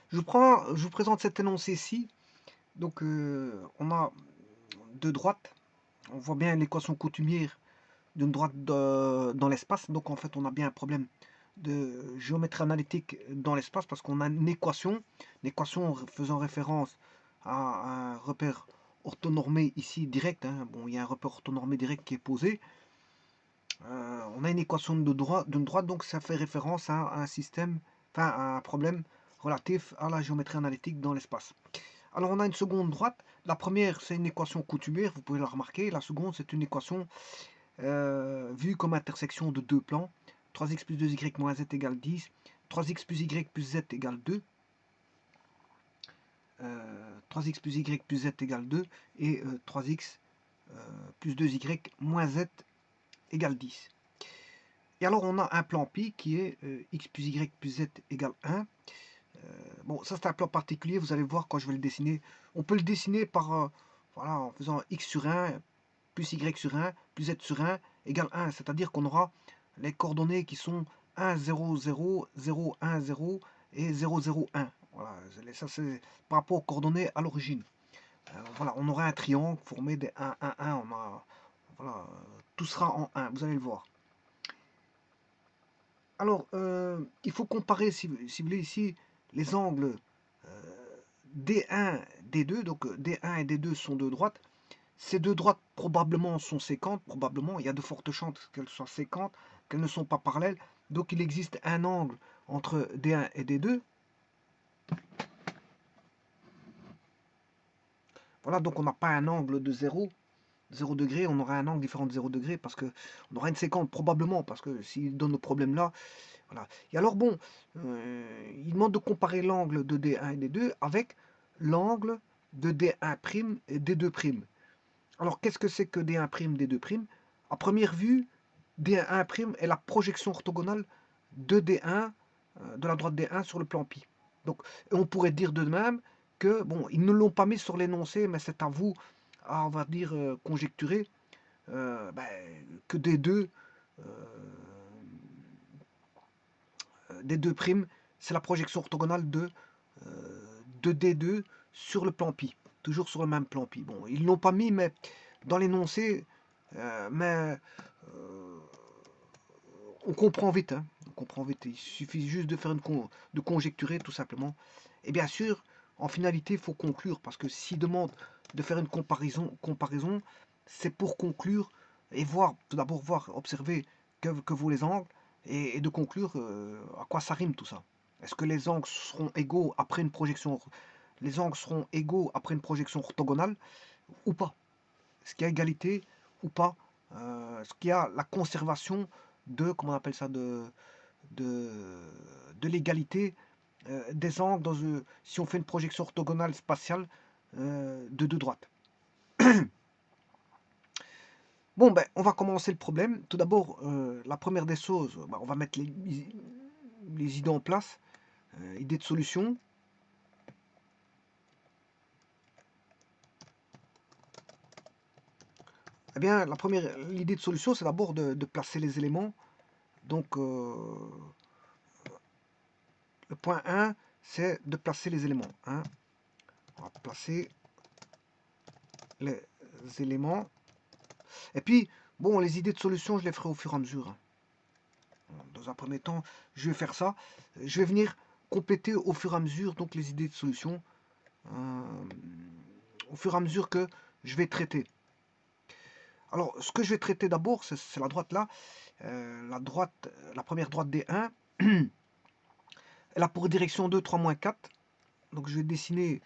Je vous présente cet énoncé-ci. Donc, on a deux droites. On voit bien l'équation coutumière d'une droite dans l'espace. Donc, en fait, on a bien un problème de géométrie analytique dans l'espace parce qu'on a une équation faisant référence à un repère orthonormé ici direct. Hein. Bon, il y a un repère orthonormé direct qui est posé. On a une équation d'une droite, donc ça fait référence à un système, enfin à un problème relatif à la géométrie analytique dans l'espace. Alors on a une seconde droite. La première, c'est une équation coutumière, vous pouvez la remarquer. La seconde, c'est une équation vue comme intersection de deux plans. 3x plus 2y moins z égale 10. 3x plus y plus z égale 2. 3x plus y plus z égale 2. Et 3x plus 2y moins z égale 10. Et alors on a un plan pi qui est x plus y plus z égale 1. Bon, ça c'est un plan particulier, vous allez voir quand je vais le dessiner. On peut le dessiner par, voilà, en faisant x sur 1, plus y sur 1, plus z sur 1, égale 1. C'est-à-dire qu'on aura les coordonnées qui sont 1, 0, 0, 0, 1, 0 et 0, 0, 1. Voilà, ça c'est par rapport aux coordonnées à l'origine. Voilà, on aura un triangle formé des 1, 1, 1. On a, voilà, tout sera en 1, vous allez le voir. Alors, il faut comparer, si vous voulez, ici, les angles D1, D2. Donc, D1 et D2 sont deux droites. Ces deux droites, probablement, sont séquentes. Probablement, il y a de fortes chances qu'elles soient séquentes, qu'elles ne sont pas parallèles. Donc, il existe un angle entre D1 et D2. Voilà, donc on n'a pas un angle de 0 degré, on aura un angle différent de 0 degré parce qu'on aura une séquence probablement, parce que s'il donne le problème là, voilà. Et alors bon, il demande de comparer l'angle de D1 et D2 avec l'angle de D1' et D2'. Alors qu'est-ce que c'est que D1', D2'? À première vue, D1' est la projection orthogonale de D1, de la droite D1 sur le plan pi. Donc on pourrait dire de même que, bon, ils ne l'ont pas mis sur l'énoncé, mais c'est à vous, on va dire, conjecturer ben, que D2, D2', c'est la projection orthogonale de D2 sur le plan pi, toujours sur le même plan pi. Bon, ils ne l'ont pas mis, mais dans l'énoncé, mais on comprend vite, hein, on comprend vite. Il suffit juste de faire de conjecturer tout simplement. Et bien sûr, en finalité, il faut conclure parce que s'il demande de faire une comparaison, c'est pour conclure et voir, tout d'abord voir, observer que vaut les angles et de conclure à quoi ça rime tout ça. Est-ce que les angles seront égaux après une projection, les angles seront égaux après une projection orthogonale ou pas? Est-ce qu'il y a égalité ou pas? Est-ce qu'il y a la conservation de, comment on appelle ça, de, de l'égalité des angles si on fait une projection orthogonale spatiale de deux droites? Bon, ben, on va commencer le problème. Tout d'abord, la première des choses, ben, on va mettre les idées en place. Idée de solution. Eh bien, l'idée de solution, c'est d'abord de placer les éléments. Donc, le point 1, c'est de placer les éléments. Hein. On va placer les éléments. Et puis, bon, les idées de solution, je les ferai au fur et à mesure. Dans un premier temps, je vais faire ça. Je vais venir compléter au fur et à mesure donc les idées de solution. Au fur et à mesure que je vais traiter. Alors, ce que je vais traiter d'abord, c'est la droite là. La première droite D1. Elle a pour direction 2, 3, moins 4. Donc, je vais dessiner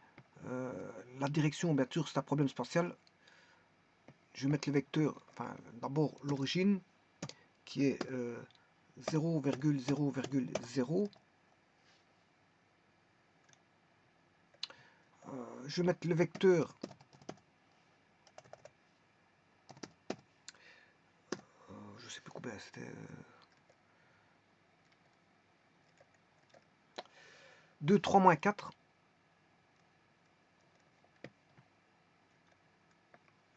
la direction, bien sûr, c'est un problème spatial. Je vais mettre le vecteur, enfin, d'abord l'origine, qui est 0,0,0. Je vais mettre le vecteur je sais plus combien c'était 2, 3, moins 4.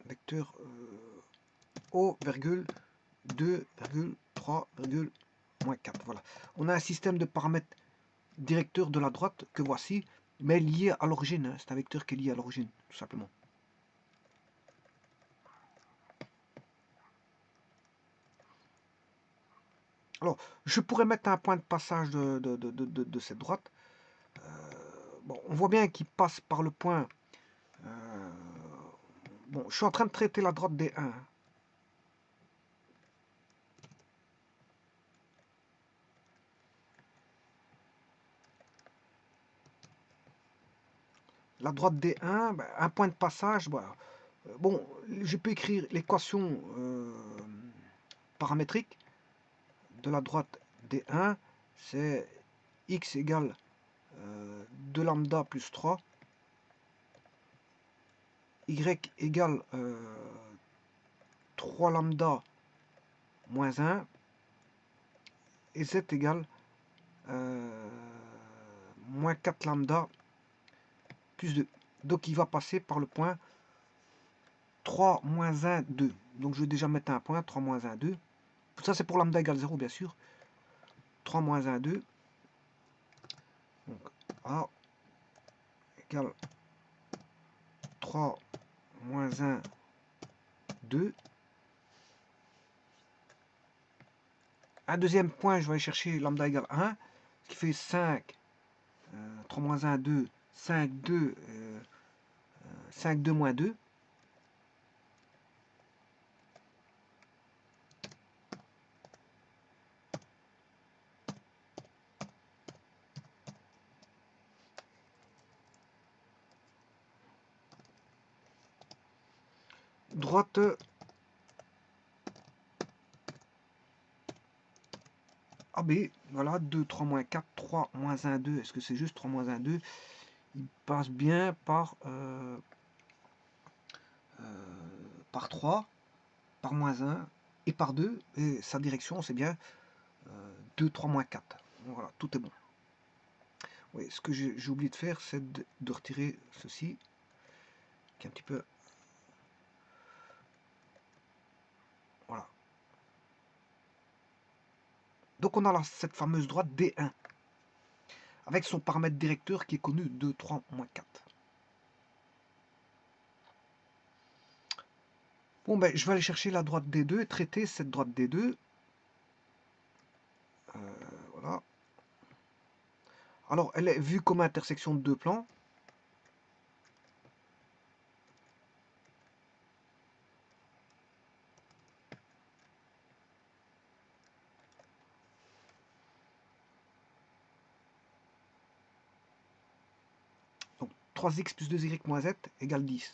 Vecteur O, 2, 3, moins 4. Voilà. On a un système de paramètres directeur de la droite que voici, mais lié à l'origine. Hein. C'est un vecteur qui est lié à l'origine, tout simplement. Alors, je pourrais mettre un point de passage de cette droite. Bon, on voit bien qu'il passe par le point. Bon, je suis en train de traiter la droite des 1. La droite des 1, ben, un point de passage. Voilà. Bon, je peux écrire l'équation paramétrique de la droite des 1. C'est x égale 2 lambda plus 3. Y égale 3 lambda moins 1. Et z égale moins 4 lambda plus 2. Donc il va passer par le point 3 moins 1, 2. Donc je vais déjà mettre un point, 3 moins 1, 2. Ça c'est pour lambda égale 0 bien sûr. 3 moins 1, 2. Donc A égale 3 moins 1, 2. Un deuxième point, je vais aller chercher lambda égale 1, ce qui fait 5, 3 moins 1, 2, 5, 2, 5, 2 moins 2. Droite AB, voilà, 2, 3 moins 4, 3 moins 1, 2. Est-ce que c'est juste 3 moins 1, 2? Il passe bien par 3, par moins 1 et par 2. Et sa direction, c'est bien 2, 3 moins 4. Voilà, tout est bon. Oui, ce que j'ai oublié de faire, c'est de retirer ceci, qui est un petit peu... Voilà. Donc on a là cette fameuse droite D1, avec son paramètre directeur qui est connu, 2, 3, moins 4. Bon, ben, je vais aller chercher la droite D2 et traiter cette droite D2. Voilà. Alors, elle est vue comme intersection de deux plans. Donc, 3x plus 2y moins z égale 10.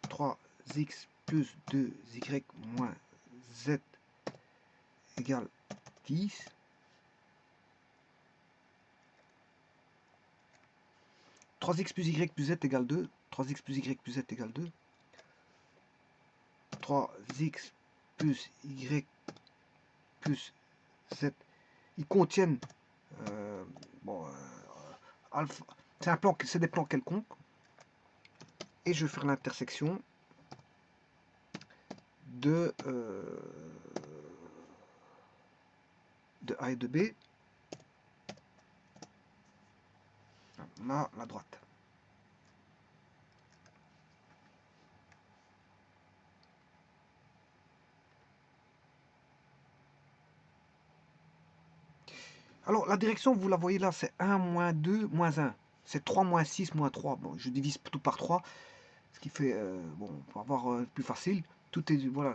3x plus 2y moins z égale 10. 3x plus y plus z égale 2. 3x plus y plus z égale 2. 3x plus y plus z. Ils contiennent bon, alpha. C'est des plans quelconques. Et je vais faire l'intersection de A et de B. On a la droite. Alors, la direction, vous la voyez là, c'est 1, moins 2, moins 1. C'est 3, moins 6, moins 3. Bon, je divise tout par 3, ce qui fait, bon, pour avoir plus facile, tout est, voilà,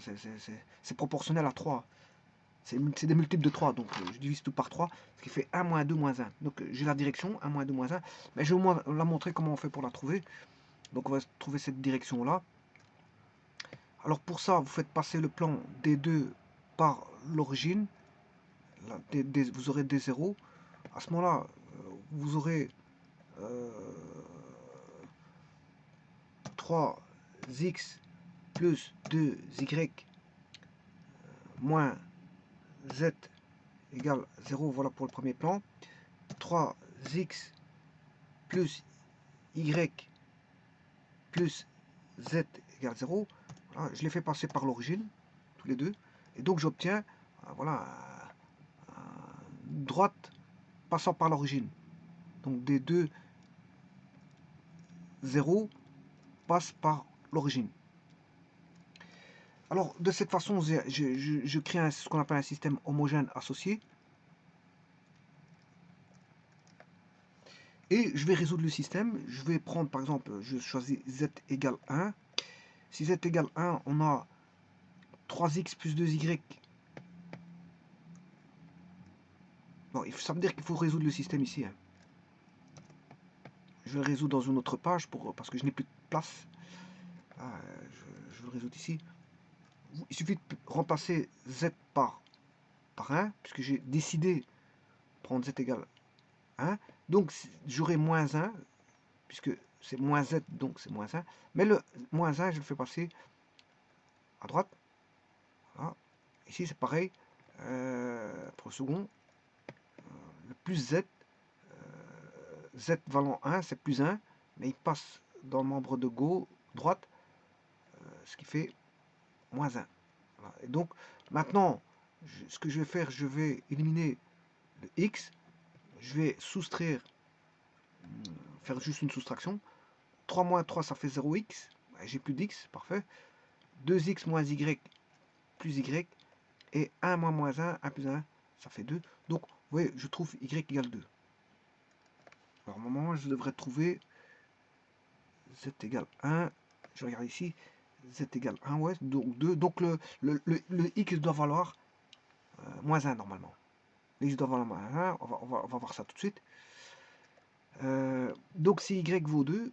c'est proportionnel à 3. C'est des multiples de 3, donc je divise tout par 3, ce qui fait 1, moins 2, moins 1. Donc, j'ai la direction, 1, moins 2, moins 1. Mais je vais au moins la montrer comment on fait pour la trouver. Donc, on va trouver cette direction-là. Alors, pour ça, vous faites passer le plan D2 par l'origine. Vous aurez des zéros. À ce moment-là, vous aurez 3x plus 2y moins z égale 0, voilà pour le premier plan. 3x plus y plus z égale 0. Voilà, je les fais passer par l'origine, tous les deux. Et donc j'obtiens voilà, droite passant par l'origine. Donc D2, 0 passe par l'origine. Alors, de cette façon, je crée ce qu'on appelle un système homogène associé. Et je vais résoudre le système. Je vais prendre, par exemple, je choisis z égale 1. Si z égale 1, on a 3x plus 2y. Bon, ça veut dire qu'il faut résoudre le système ici. Hein. Je vais le résoudre dans une autre page parce que je n'ai plus de place. Ah, je vais le résoudre ici. Il suffit de remplacer z par 1, puisque j'ai décidé de prendre z égale 1. Donc j'aurai moins 1, puisque c'est moins z, donc c'est moins 1. Mais le moins 1, je le fais passer à droite. Voilà. Ici, c'est pareil. Pour le second, le plus z, z valant 1, c'est plus 1, mais il passe dans le membre de gauche, droite, ce qui fait moins 1. Voilà. Et donc, maintenant, ce que je vais faire, je vais éliminer le x, je vais soustraire, faire juste une soustraction. 3 moins 3, ça fait 0x, j'ai plus d'x, parfait. 2x moins y plus y, et 1 moins 1, 1 plus 1, ça fait 2. Donc, vous voyez, je trouve y égale 2. Alors, normalement, je devrais trouver z égale 1. Je regarde ici, z égale 1, ouais, donc 2. Donc, le x doit valoir moins 1 normalement. Le x doit valoir moins 1, on va voir ça tout de suite. Donc, si y vaut 2,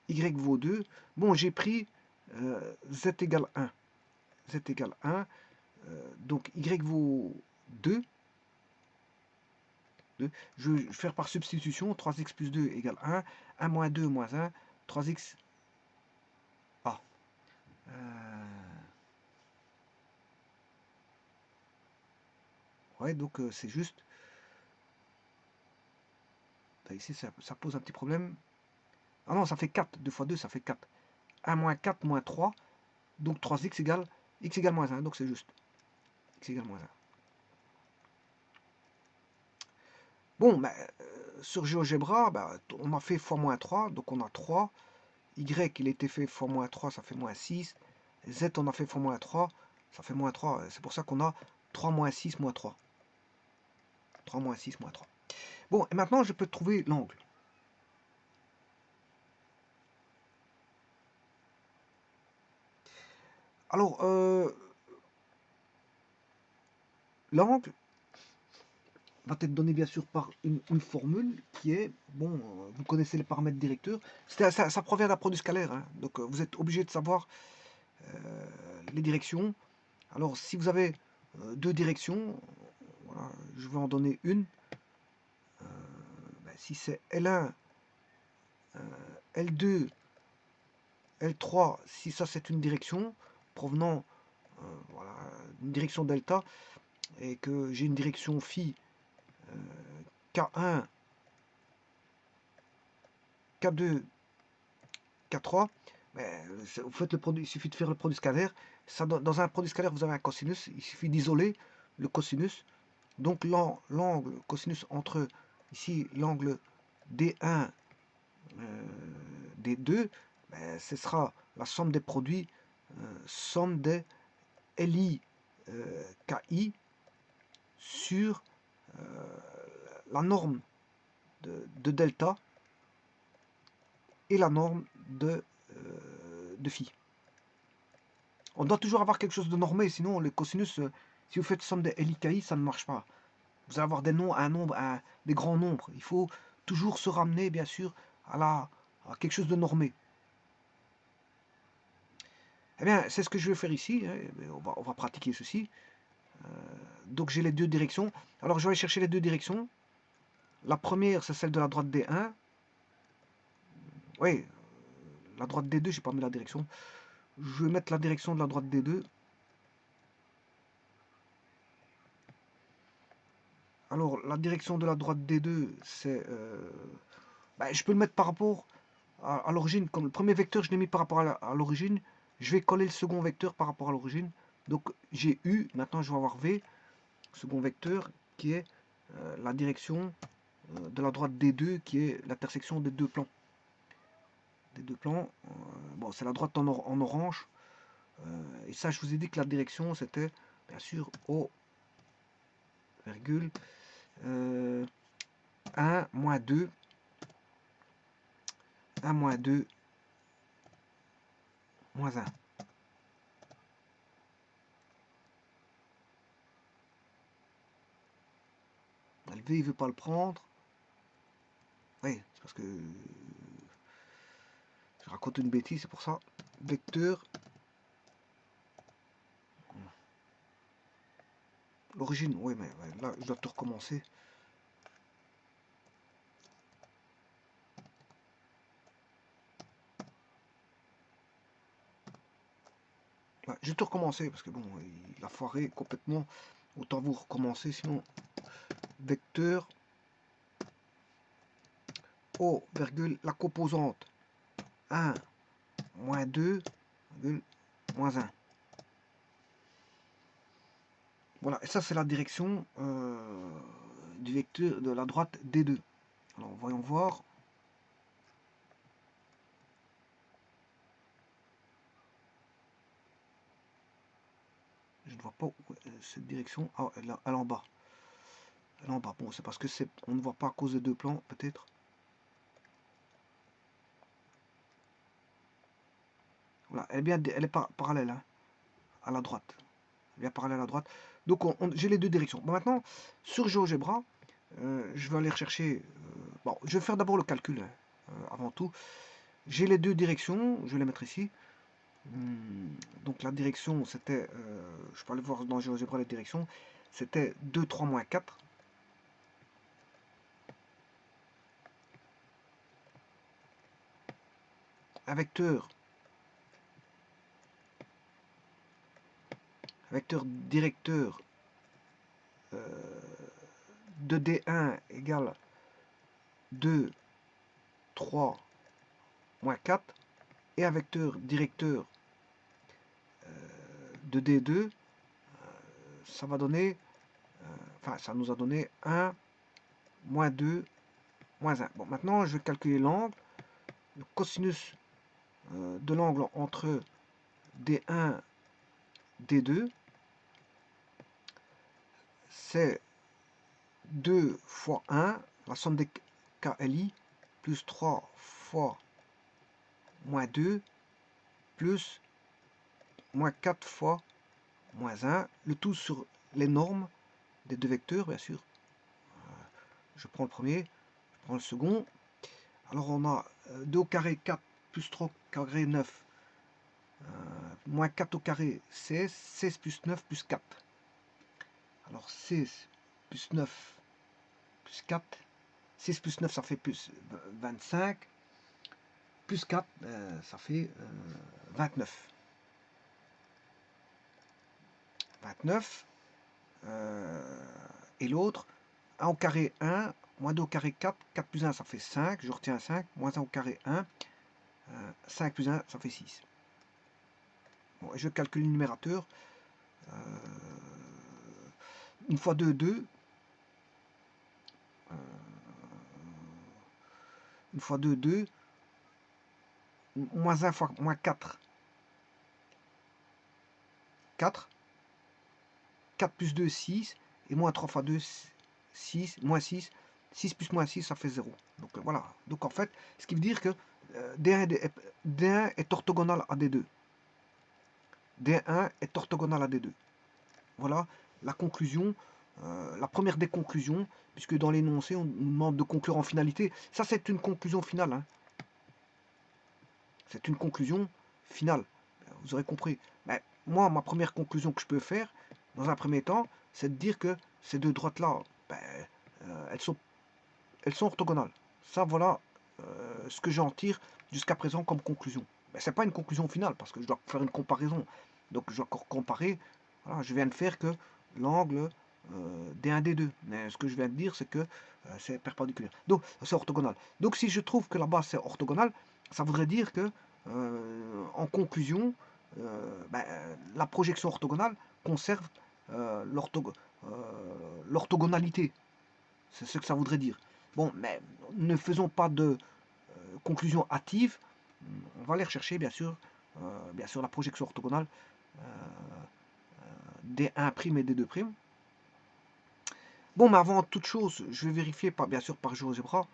y vaut 2, bon, j'ai pris z égale 1. Z égale 1, donc y vaut 2. Je vais faire par substitution, 3x plus 2 égale 1, 1 moins 2 moins 1, 3x... Ah. Ouais, donc c'est juste... Ici, ça pose un petit problème. Ah non, ça fait 4, 2 fois 2, ça fait 4. 1 moins 4 moins 3, donc 3x égale x égale moins 1, donc c'est juste. X égale moins 1. Bon, ben, sur GeoGebra, ben, on a fait x moins 3, donc on a 3. Y, il a été fait x moins 3, ça fait moins 6. Z, on a fait x moins 3, ça fait moins 3. C'est pour ça qu'on a 3 moins 6 moins 3. 3 moins 6 moins 3. Bon, et maintenant, je peux trouver l'angle. Alors, l'angle va être donné bien sûr par une formule qui est, bon, vous connaissez les paramètres directeurs. Ça provient d'un produit scalaire, hein, donc vous êtes obligé de savoir les directions. Alors, si vous avez deux directions, voilà, je vais en donner une. Ben, si c'est L1, L2, L3, si ça c'est une direction provenant voilà, une direction delta, et que j'ai une direction phi K1, K2, K3, ben, vous faites le produit, il suffit de faire le produit scalaire. Ça, dans un produit scalaire, vous avez un cosinus, il suffit d'isoler le cosinus. Donc l'angle cosinus entre ici l'angle D1, D2, ben, ce sera la somme des produits, somme des LI KI sur la norme de delta et la norme de phi. On doit toujours avoir quelque chose de normé, sinon le cosinus, si vous faites somme des LIKI, ça ne marche pas. Vous allez avoir des des grands nombres. Il faut toujours se ramener, bien sûr, à quelque chose de normé. Eh bien, c'est ce que je vais faire ici. Hein. On va pratiquer ceci. Donc j'ai les deux directions. Alors je vais aller chercher les deux directions. La première, c'est celle de la droite D1. Oui, la droite D2, j'ai pas mis la direction. Je vais mettre la direction de la droite D2. Alors, la direction de la droite D2, c'est... ben, je peux le mettre par rapport à l'origine. Comme le premier vecteur, je l'ai mis par rapport à l'origine. Je vais coller le second vecteur par rapport à l'origine. Donc j'ai U, maintenant je vais avoir V, second vecteur, qui est la direction de la droite D2, qui est l'intersection des deux plans. Bon, c'est la droite en orange. Et ça, je vous ai dit que la direction, c'était, bien sûr, O, virgule, 1, moins 2, 1, moins 2, moins 1. Le V, il veut pas le prendre. Oui, c'est parce que je raconte une bêtise, c'est pour ça. Vecteur. L'origine, oui, mais ouais, là, je dois tout recommencer. Ouais, je vais tout recommencer parce que bon, il a foiré complètement. Autant vous recommencer, sinon. Vecteur. O, virgule, la composante 1, moins 2, virgule, moins 1. Voilà, et ça c'est la direction du vecteur de la droite D2. Alors voyons voir. Je ne vois pas où cette direction. Ah, elle est en bas. Elle est en bas. Bon, c'est parce que on ne voit pas à cause des deux plans, peut-être. Voilà, elle est parallèle hein, à la droite. Elle est bien parallèle à la droite. Donc j'ai les deux directions. Bon, maintenant, sur GeoGebra, je vais aller rechercher. Bon, je vais faire d'abord le calcul avant tout. J'ai les deux directions, je vais les mettre ici. Donc la direction, c'était, je peux aller voir dans GeoGebra les directions, c'était 2, 3, moins 4. Un vecteur directeur de D1 égale 2, 3, moins 4. Et un vecteur directeur de D2, ça va donner, enfin ça nous a donné 1, moins 2, moins 1. Bon, maintenant je vais calculer l'angle. Le cosinus de l'angle entre D1 D2, c'est 2 fois 1, la somme des KLI, plus 3 fois moins 2, plus moins 4 fois moins 1, le tout sur les normes des deux vecteurs, bien sûr. Je prends le premier, je prends le second. Alors on a 2 au carré 4, plus 3 au carré 9, moins 4 au carré 16, 16 plus 9 plus 4. Alors 16 plus 9 plus 4, 6 plus 9 ça fait plus 25, plus 4 ça fait 29. 29. Et l'autre, 1 au carré 1, moins 2 au carré 4, 4 plus 1 ça fait 5, je retiens 5, moins 1 au carré 1, 5 plus 1 ça fait 6. Bon, je calcule le numérateur. Une fois 2, 2. Une fois 2, 2. Moins 1 fois moins 4. 4. 4 plus 2, 6. Et moins 3 fois 2, 6. Moins 6. 6 plus moins 6, ça fait 0. Donc voilà. Donc en fait, ce qui veut dire que D1 est orthogonal à D2. D1 est orthogonal à D2. Voilà la conclusion. La première des conclusions, puisque dans l'énoncé, on nous demande de conclure en finalité. Ça, c'est une conclusion finale. Hein. C'est une conclusion finale. Vous aurez compris. Mais moi, ma première conclusion que je peux faire, dans un premier temps, c'est de dire que ces deux droites-là, elles sont orthogonales. Ça, voilà ce que j'en tire jusqu'à présent comme conclusion. Mais ce n'est pas une conclusion finale, parce que je dois faire une comparaison. Donc, je dois encore comparer. Voilà, je viens de faire que l'angle D1, D2. Mais ce que je viens de dire, c'est que c'est perpendiculaire. Donc, c'est orthogonal. Donc, si je trouve que la base c'est orthogonal, ça voudrait dire que, en conclusion, la projection orthogonale conserve l'orthogonalité. C'est ce que ça voudrait dire. Bon, mais ne faisons pas de conclusion hâtive. On va aller rechercher, bien sûr, la projection orthogonale des 1' et des 2'. Bon, mais avant toute chose, je vais vérifier, bien sûr, par GeoGebra.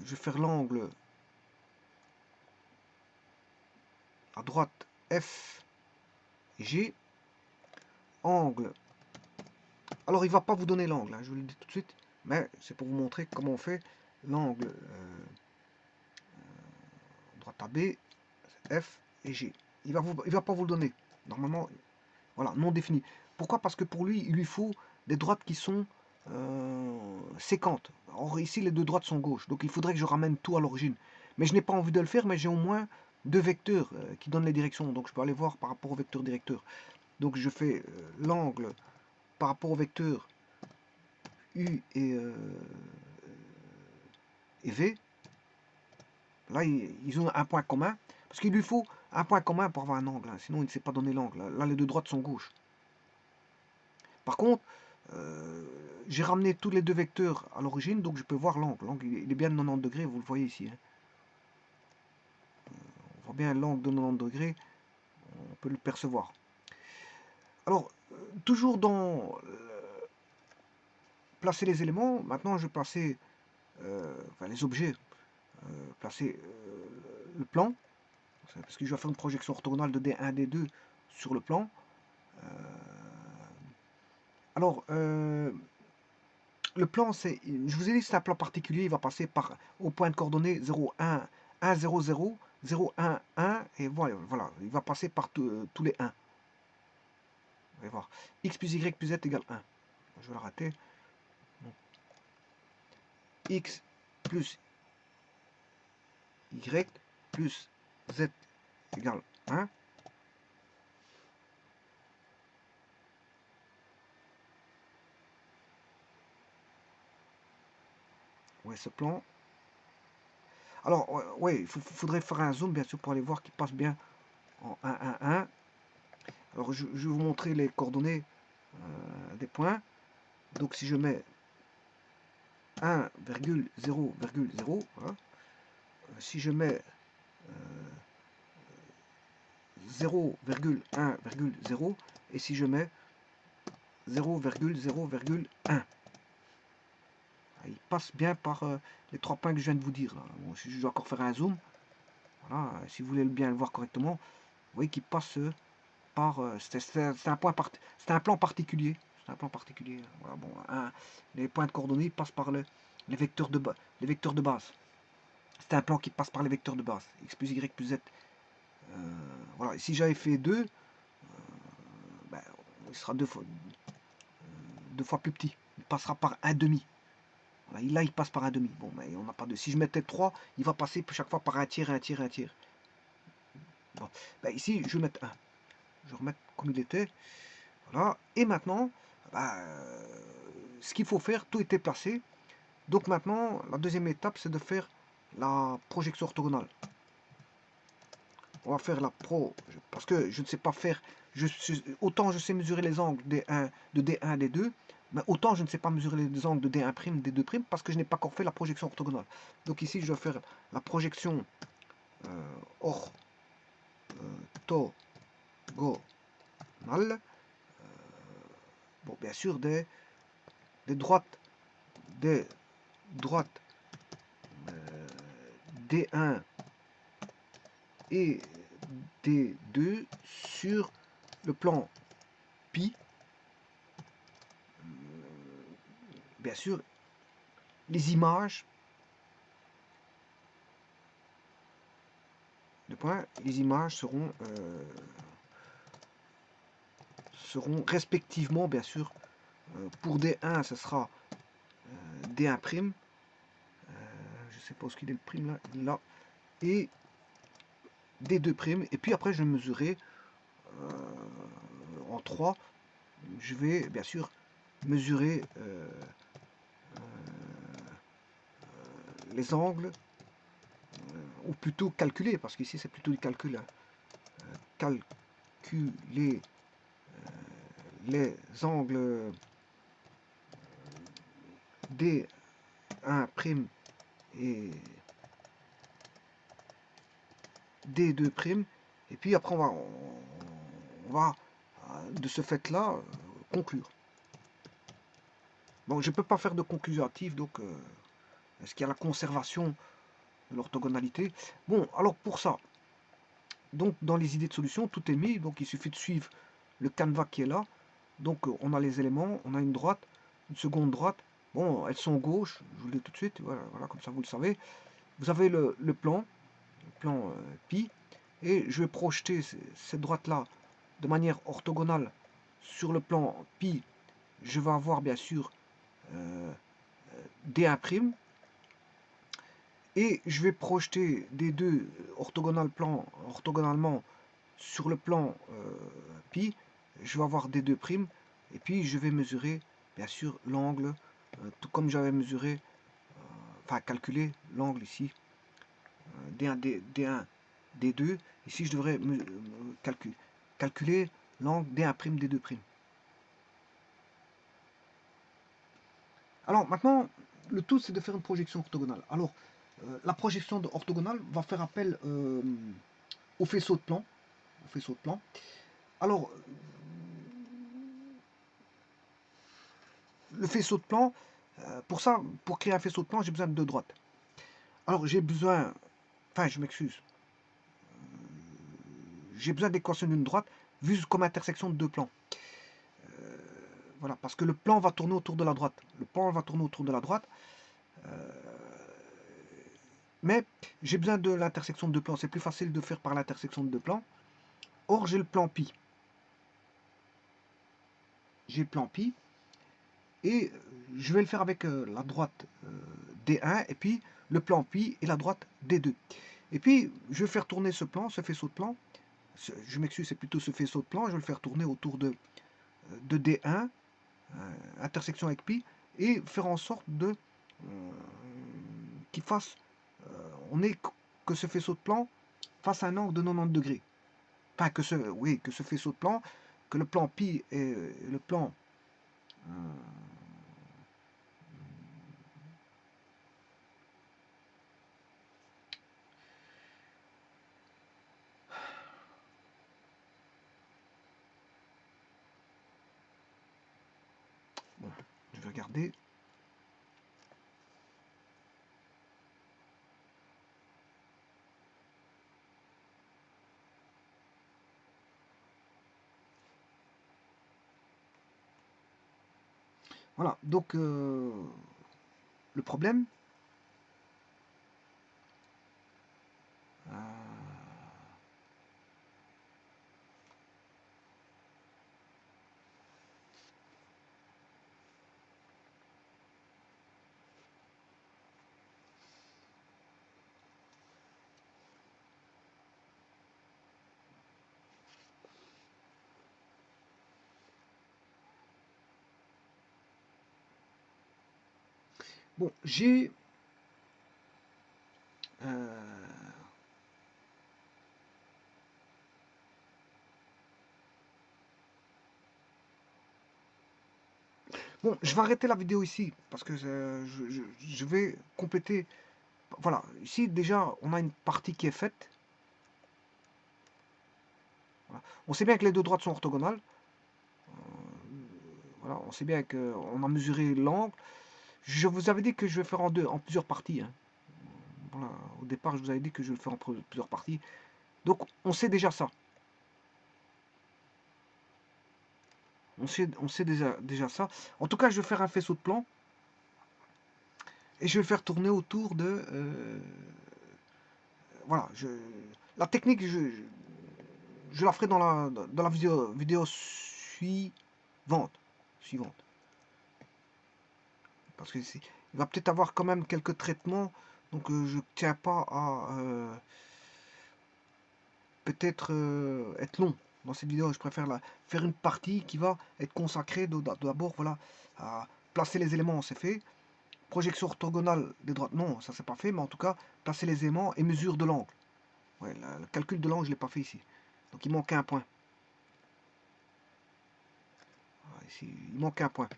Je vais faire l'angle à droite F et G. Angle. Alors, il ne va pas vous donner l'angle, hein, je vous le dis tout de suite. Mais c'est pour vous montrer comment on fait l'angle droite AB, F et G. Il va pas vous le donner. Normalement, voilà, non défini. Pourquoi? Parce que pour lui, il lui faut des droites qui sont séquentes. Or, ici, les deux droites sont gauches. Donc, il faudrait que je ramène tout à l'origine. Mais je n'ai pas envie de le faire, mais j'ai au moins deux vecteurs qui donnent les directions. Donc, je peux aller voir par rapport au vecteur directeur. Donc, je fais l'angle par rapport au vecteur U et V. Là, ils ont un point commun. Parce qu'il lui faut un point commun pour avoir un angle. Hein, sinon, il ne sait pas donner l'angle. Là, les deux droites sont gauches. Par contre, j'ai ramené tous les deux vecteurs à l'origine, donc je peux voir l'angle. L'angle, il est bien de 90 degrés, vous le voyez ici. Hein. On voit bien l'angle de 90 degrés, on peut le percevoir. Alors, toujours dans placer les éléments, maintenant je vais placer les objets, placer le plan, parce que je vais faire une projection orthogonale de D1, D2 sur le plan. Alors, le plan, je vous ai dit, c'est un plan particulier, il va passer au point de coordonnées 0, 1, 1, 0, 0, 0, 1, 1, et voilà, il va passer par tous les 1. Vous allez voir, x plus y plus z égale 1. Je vais le rater. Donc, x plus y plus z égale 1. Ouais, ce plan. Alors, ouais, il faudrait faire un zoom, bien sûr, pour aller voir qu'il passe bien en 1, 1, 1. Alors, je vais vous montrer les coordonnées des points. Donc, si je mets 1,0,0, voilà. Si je mets 0,1,0 et si je mets 0,0,1. Il passe bien par les trois points que je viens de vous dire. Là. Bon, je dois encore faire un zoom. Voilà, si vous voulez bien le voir correctement, vous voyez qu'il passe par... c'est un plan particulier. C'est un plan particulier. Voilà, bon, les points de coordonnées passent par les vecteurs de base. C'est un plan qui passe par les vecteurs de base. X plus Y plus Z. Voilà, si j'avais fait 2, il sera deux fois plus petit. Il passera par 1,5. Voilà, là, il passe par 1,5. Bon, mais on n'a pas de. Si je mettais 3, il va passer chaque fois par un tiers, un tiers, un tiers. Bon. Ici, je vais mettre 1. Je vais remettre comme il était. Voilà. Et maintenant, ce qu'il faut faire, tout était placé. Donc maintenant, la deuxième étape, c'est de faire la projection orthogonale. On va faire la pro, parce que je ne sais pas faire, autant je sais mesurer les angles D1, de D1, D2, mais autant je ne sais pas mesurer les angles de D1', D2', parce que je n'ai pas encore fait la projection orthogonale. Donc ici, je vais faire la projection orthogonale. Bon, bien sûr, des droites D1 et D2 sur le plan pi. Bien sûr, les images de points, les images seront respectivement, bien sûr, pour D1, ce sera D1', je ne sais pas où il est le prime là, et D2', et puis après je vais mesurer en 3, je vais bien sûr mesurer les angles, ou plutôt calculer, parce qu'ici c'est plutôt du calcul, hein. calculer les angles D1' et D2', et puis après on va de ce fait là conclure. Bon, je ne peux pas faire de conclusion hâtive, donc est-ce qu'il y a la conservation de l'orthogonalité? Bon, alors pour ça, donc dans les idées de solution, tout est mis, donc il suffit de suivre le canevas qui est là. Donc on a les éléments, on a une droite, une seconde droite. Bon, elles sont gauche, je vous le dis tout de suite, voilà, voilà, comme ça vous le savez. Vous avez le plan pi, et je vais projeter cette droite-là de manière orthogonale sur le plan pi. Je vais avoir bien sûr D1', et je vais projeter des deux orthogonalement sur le plan pi. Je vais avoir des deux primes, et puis je vais mesurer bien sûr l'angle, tout comme j'avais mesuré, enfin calculé l'angle ici, D1, D1, D2. Ici je devrais calculer l'angle D1', D2'. Alors maintenant, le tout c'est de faire une projection orthogonale. Alors, la projection orthogonale va faire appel au faisceau de plan. Alors, le faisceau de plan, pour ça, pour créer un faisceau de plan, j'ai besoin de deux droites. Alors, j'ai besoin, enfin, je m'excuse, j'ai besoin d'équation d'une droite vue comme intersection de deux plans. Voilà, parce que le plan va tourner autour de la droite. Mais j'ai besoin de l'intersection de deux plans. C'est plus facile de faire par l'intersection de deux plans. Or, j'ai le plan pi. Et je vais le faire avec la droite D1 et puis le plan pi et la droite D2. Et puis, je vais faire tourner ce faisceau de plan. Je m'excuse, c'est plutôt ce faisceau de plan. Je vais le faire tourner autour de D1, intersection avec pi, et faire en sorte de qu'il fasse, que ce faisceau de plan fasse un angle de 90 degrés. Enfin, que ce faisceau de plan, que le plan pi et le plan bon, je vais regarder. Voilà, donc le problème, bon, j'ai bon, je vais arrêter la vidéo ici parce que je vais compléter. Voilà, ici déjà on a une partie qui est faite. Voilà. On sait bien que les deux droites sont orthogonales. Voilà, on sait bien qu'on a mesuré l'angle. Je vous avais dit que je vais faire en plusieurs parties. Hein. Voilà, au départ, je vous avais dit que je vais le faire en plusieurs parties. Donc, on sait déjà ça. On sait déjà ça. En tout cas, je vais faire un faisceau de plan. Et je vais le faire tourner autour de... voilà, la technique, je la ferai dans la vidéo suivante. Parce que il va peut-être avoir quand même quelques traitements. Donc je ne tiens pas à peut-être être long dans cette vidéo. Je préfère faire une partie qui va être consacrée d'abord voilà, à placer les éléments, c'est fait. Projection orthogonale des droites, non, ça c'est pas fait. Mais en tout cas, placer les éléments et mesure de l'angle. Ouais, le calcul de l'angle, je ne l'ai pas fait ici. Donc il manque un point. il manque un point.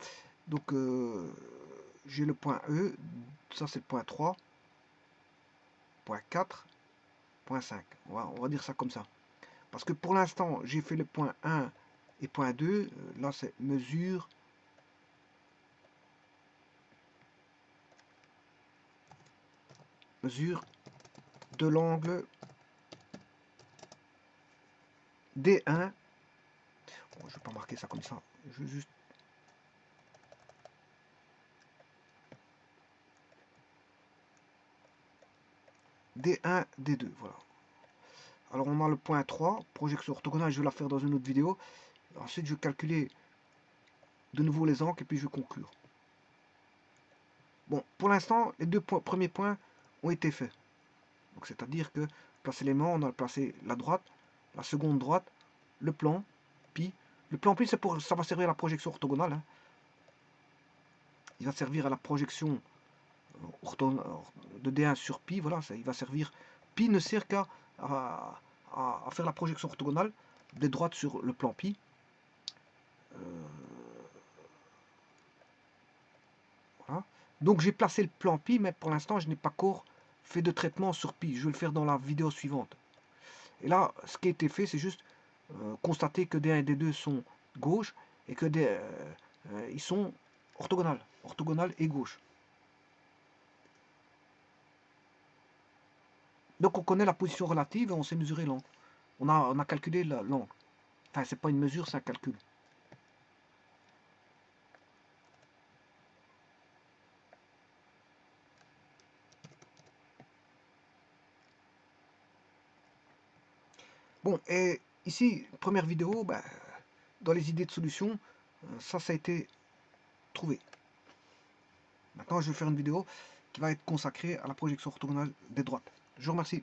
Donc j'ai le point E, ça c'est le point 3, point 4, point 5. On va dire ça comme ça. Parce que pour l'instant, j'ai fait le point 1 et point 2. Là, c'est mesure de l'angle D1. Bon, je vais pas marquer ça comme ça. Je vais juste D1, D2. Voilà. Alors, on a le point 3, projection orthogonale. Je vais la faire dans une autre vidéo. Ensuite, je vais calculer de nouveau les angles et puis je vais conclure. Bon, pour l'instant, les deux premiers points ont été faits. Donc, c'est-à-dire que placer l'aimant, on a placé la droite, la seconde droite, le plan, pi. Le plan pi, ça va servir à la projection orthogonale. Hein. Il va servir à la projection de D1 sur pi. Voilà, il va servir. Pi ne sert qu'à à faire la projection orthogonale des droites sur le plan pi. Voilà. Donc j'ai placé le plan pi, mais pour l'instant, je n'ai pas encore fait de traitement sur pi. Je vais le faire dans la vidéo suivante. Et là, ce qui a été fait, c'est juste constater que D1 et D2 sont gauche et que ils sont orthogonales et gauche. Donc on connaît la position relative et on sait mesurer l'angle. On a calculé l'angle. Enfin, c'est pas une mesure, c'est un calcul. Bon, et ici, première vidéo, ben, dans les idées de solution, ça a été trouvé. Maintenant, je vais faire une vidéo qui va être consacrée à la projection orthogonale des droites. Je vous remercie.